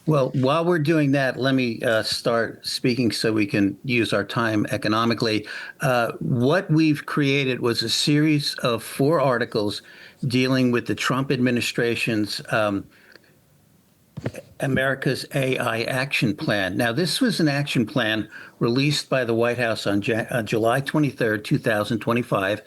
Well, while we're doing that, let me start speaking so we can use our time economically. What we've created was a series of four articles dealing with the Trump administration's America's AI Action Plan. Now, this was an action plan released by the White House on July 23rd, 2025.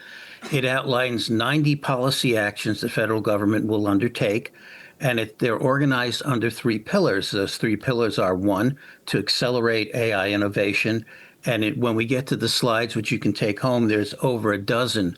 It outlines 90 policy actions the federal government will undertake, and they're organized under three pillars. Those three pillars are one, to accelerate AI innovation. And when we get to the slides, which you can take home, there's over a dozen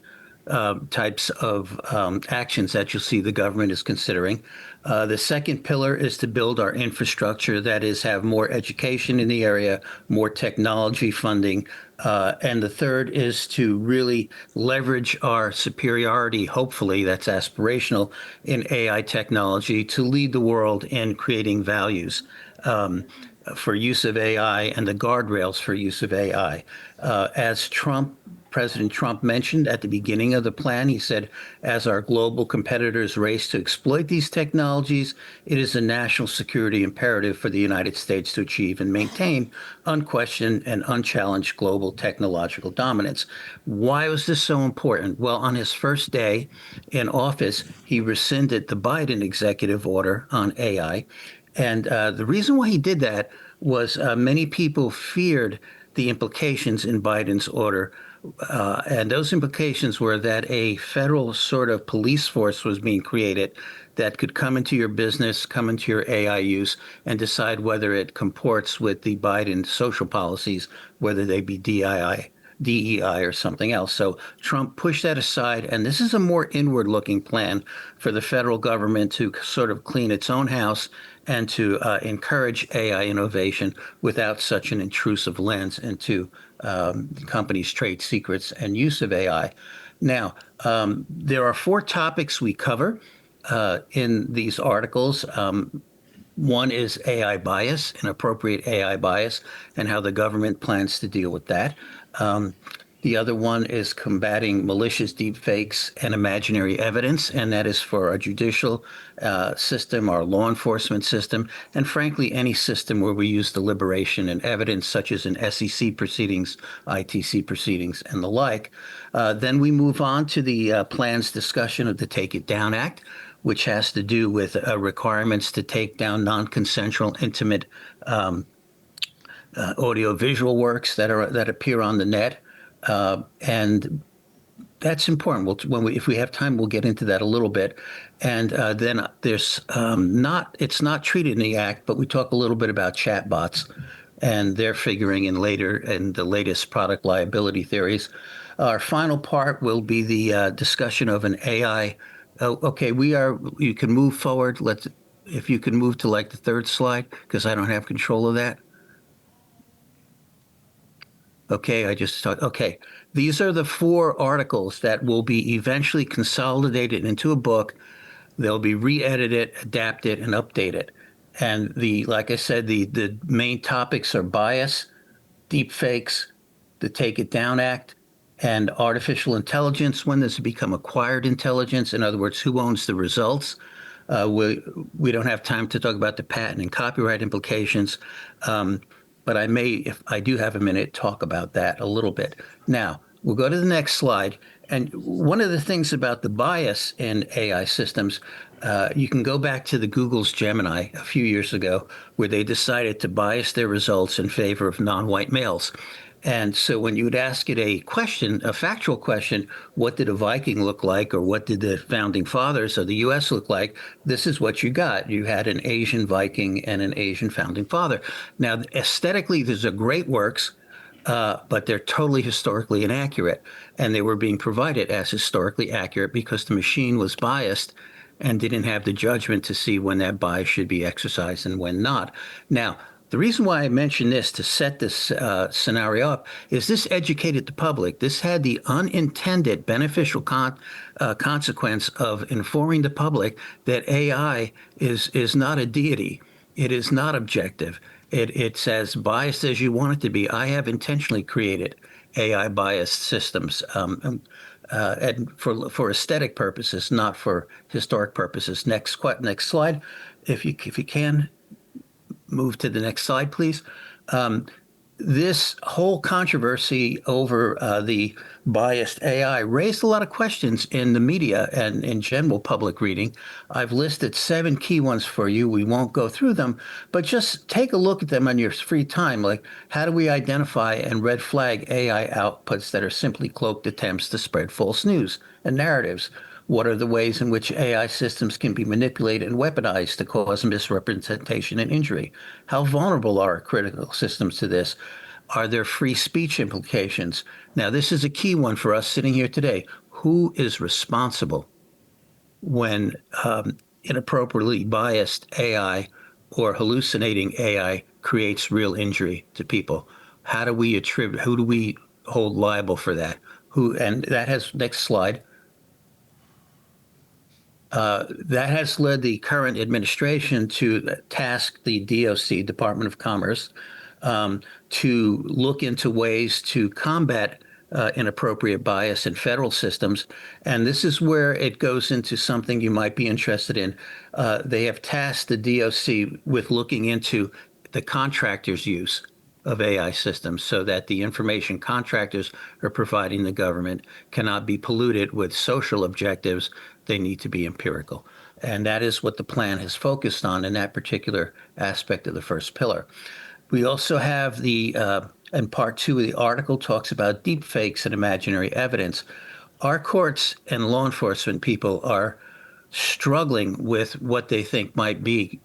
types of actions that you'll see the government is considering. The second pillar is to build our infrastructure, that is, have more education in the area, more technology funding. And the third is to really leverage our superiority, hopefully, that's aspirational, in AI technology to lead the world in creating values. For use of AI and the guardrails for use of AI. As President Trump mentioned at the beginning of the plan, he said, as our global competitors race to exploit these technologies, it is a national security imperative for the United States to achieve and maintain unquestioned and unchallenged global technological dominance. Why was this so important? Well, on his first day in office, he rescinded the Biden executive order on AI. And the reason why he did that was many people feared the implications in Biden's order. And those implications were that a federal sort of police force was being created that could come into your business, come into your AI use, and decide whether it comports with the Biden social policies, whether they be DEI or something else. So Trump pushed that aside, and this is a more inward-looking plan for the federal government to sort of clean its own house and to encourage AI innovation without such an intrusive lens into companies' trade secrets and use of AI. Now, there are four topics we cover in these articles. One is AI bias, inappropriate AI bias, and how the government plans to deal with that. Um, the other one is combating malicious deepfakes and imaginary evidence, and that is for our judicial system, our law enforcement system, and frankly, any system where we use deliberation and evidence, such as in SEC proceedings, ITC proceedings, and the like. Then we move on to the plan's discussion of the Take It Down Act, which has to do with requirements to take down non-consensual, intimate audio-visual works that appear on the net, and that's important. If we have time, we'll get into that a little bit. And then there's it's not treated in the act, but we talk a little bit about chatbots, and they're figuring in later in the latest product liability theories. Our final part will be the discussion of an AI. Oh, okay, you can move forward. If you can move to like the third slide, because I don't have control of that. Okay, I just thought, okay, these are the four articles that will be eventually consolidated into a book. They'll be re-edited, adapted, and updated. And like I said, the main topics are bias, deepfakes, the Take It Down Act, and artificial intelligence. When does it become acquired intelligence? In other words, who owns the results? We don't have time to talk about the patent and copyright implications, but I may, if I do have a minute, talk about that a little bit. Now, we'll go to the next slide. And one of the things about the bias in AI systems, you can go back to the Google's Gemini a few years ago, where they decided to bias their results in favor of non-white males. And so when you would ask it a question, a factual question, what did a Viking look like, or what did the founding fathers of the U.S. look like? This is what you got. You had an Asian Viking and an Asian founding father. Now, aesthetically, these are great works, but they're totally historically inaccurate. And they were being provided as historically accurate because the machine was biased and didn't have the judgment to see when that bias should be exercised and when not. Now, the reason why I mention this to set this scenario up is this educated the public. This had the unintended beneficial consequence of informing the public that AI is not a deity. It is not objective. It's as biased as you want it to be. I have intentionally created AI biased systems, and for aesthetic purposes, not for historic purposes. Next slide, if you can. Move to the next slide, please. Um, this whole controversy over the biased AI raised a lot of questions in the media and in general public reading. I've listed 7 key ones for you. We won't go through them, but just take a look at them on your free time. Like, how do we identify and red flag AI outputs that are simply cloaked attempts to spread false news and narratives? What are the ways in which AI systems can be manipulated and weaponized to cause misrepresentation and injury? How vulnerable are critical systems to this? Are there free speech implications? Now, this is a key one for us sitting here today. Who is responsible when inappropriately biased AI or hallucinating AI creates real injury to people? How do we attribute, who do we hold liable for that? Who, and that has, next slide. That has led the current administration to task the DOC, Department of Commerce, to look into ways to combat inappropriate bias in federal systems. And this is where it goes into something you might be interested in. They have tasked the DOC with looking into the contractors' use of AI systems so that the information contractors are providing the government cannot be polluted with social objectives. They need to be empirical. And that is what the plan has focused on in that particular aspect of the first pillar. We also have and part 2 of the article talks about deep fakes and imaginary evidence. Our courts and law enforcement people are struggling with what they think might be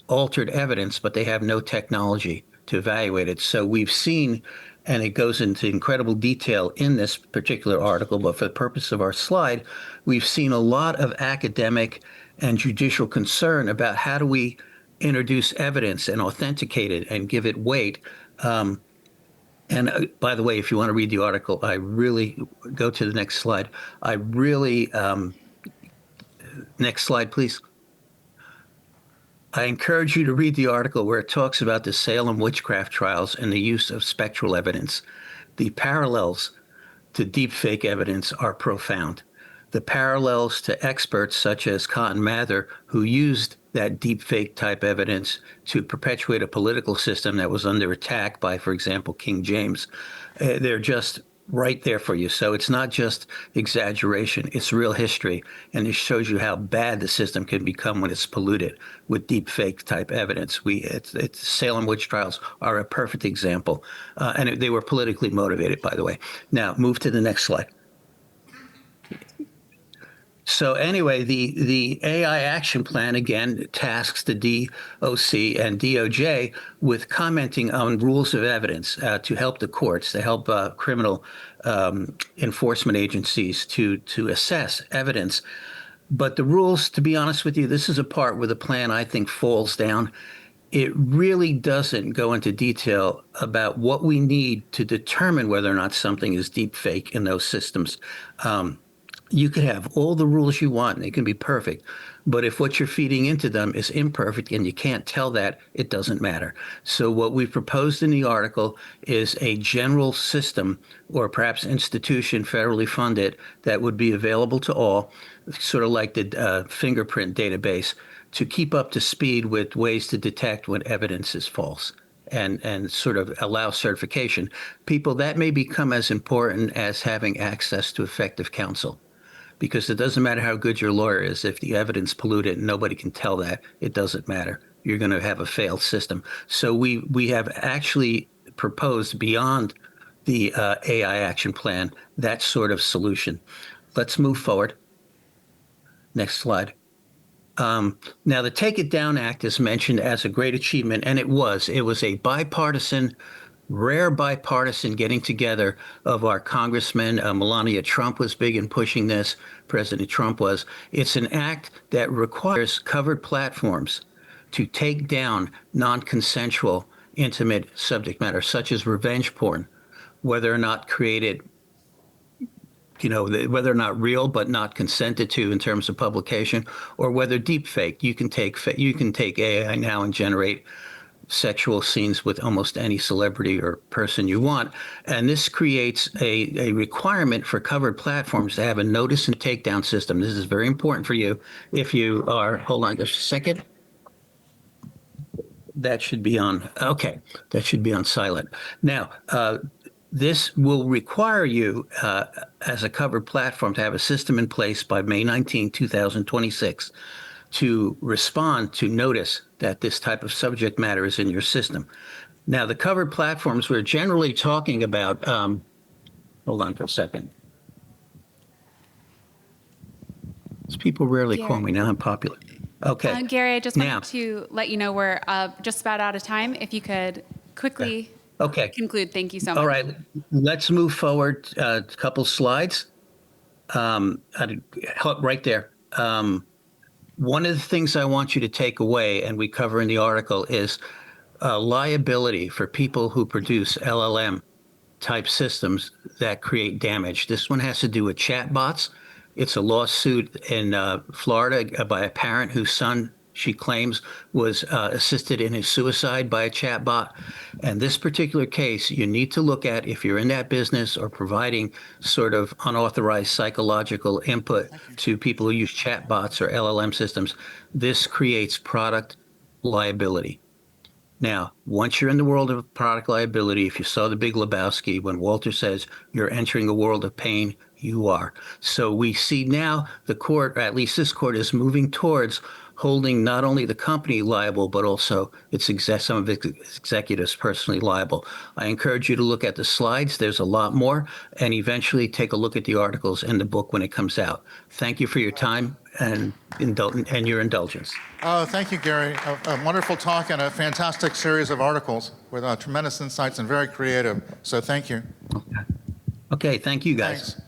altered evidence, but they have no technology to evaluate it. So we've seen, and it goes into incredible detail in this particular article, but for the purpose of our slide, we've seen a lot of academic and judicial concern about how do we introduce evidence and authenticate it and give it weight. And by the way, if you want to read the article, I really go to the next slide. I really, next slide, please. I encourage you to read the article where it talks about the Salem witchcraft trials and the use of spectral evidence. The parallels to deepfake evidence are profound. The parallels to experts such as Cotton Mather, who used that deepfake type evidence to perpetuate a political system that was under attack by, for example, King James, they're just right there for you. So it's not just exaggeration, it's real history. And it shows you how bad the system can become when it's polluted with deep fake type evidence. Salem witch trials are a perfect example. And they were politically motivated, by the way. Now, move to the next slide. So anyway, the AI action plan, again, tasks the DOC and DOJ with commenting on rules of evidence to help the courts, to help criminal enforcement agencies to assess evidence. But the rules, to be honest with you, this is a part where the plan, I think, falls down. It really doesn't go into detail about what we need to determine whether or not something is deep fake in those systems. You could have all the rules you want, and they can be perfect. But if what you're feeding into them is imperfect and you can't tell that, it doesn't matter. So what we've proposed in the article is a general system or perhaps institution federally funded that would be available to all, sort of like the fingerprint database, to keep up to speed with ways to detect when evidence is false and sort of allow certification. People, that may become as important as having access to effective counsel. Because it doesn't matter how good your lawyer is. If the evidence polluted and nobody can tell that, it doesn't matter. You're going to have a failed system. So we have actually proposed beyond the AI action plan that sort of solution. Let's move forward. Next slide. Now, the Take It Down Act is mentioned as a great achievement, and it was. It was a bipartisan, rare bipartisan getting together of our congressmen. Melania Trump was big in pushing this. President Trump was. It's an act that requires covered platforms to take down non-consensual, intimate subject matter, such as revenge porn, whether or not created, whether or not real but not consented to in terms of publication, or whether deep fake. You can take AI now and generate sexual scenes with almost any celebrity or person you want. And this creates a requirement for covered platforms to have a notice and takedown system. This is very important for you if you are, hold on just a second. That should be on. Okay, that should be on silent. Now, this will require you, as a covered platform, to have a system in place by May 19, 2026, to respond to notice that this type of subject matter is in your system. Now, the covered platforms we're generally talking about. Hold on for a second. These people rarely call me. Now I'm popular. Okay. Gary, I just Now, wanted to let you know we're just about out of time. If you could quickly okay. conclude. Thank you so much. All right. Let's move forward a couple slides. Right there. One of the things I want you to take away, and we cover in the article, is liability for people who produce LLM type systems that create damage. This one has to do with chatbots. It's a lawsuit in Florida by a parent whose son, she claims, was assisted in his suicide by a chatbot. And this particular case, you need to look at if you're in that business or providing sort of unauthorized psychological input to people who use chatbots or LLM systems. This creates product liability. Now, once you're in the world of product liability, if you saw The Big Lebowski, when Walter says you're entering a world of pain, you are. So we see now the court, or at least this court, is moving towards holding not only the company liable, but also some of its executives personally liable. I encourage you to look at the slides. There's a lot more, and eventually take a look at the articles and the book when it comes out. Thank you for your time and your indulgence. Thank you, Gary. A wonderful talk and a fantastic series of articles with tremendous insights and very creative. So thank you. Okay, thank you, guys. Thanks.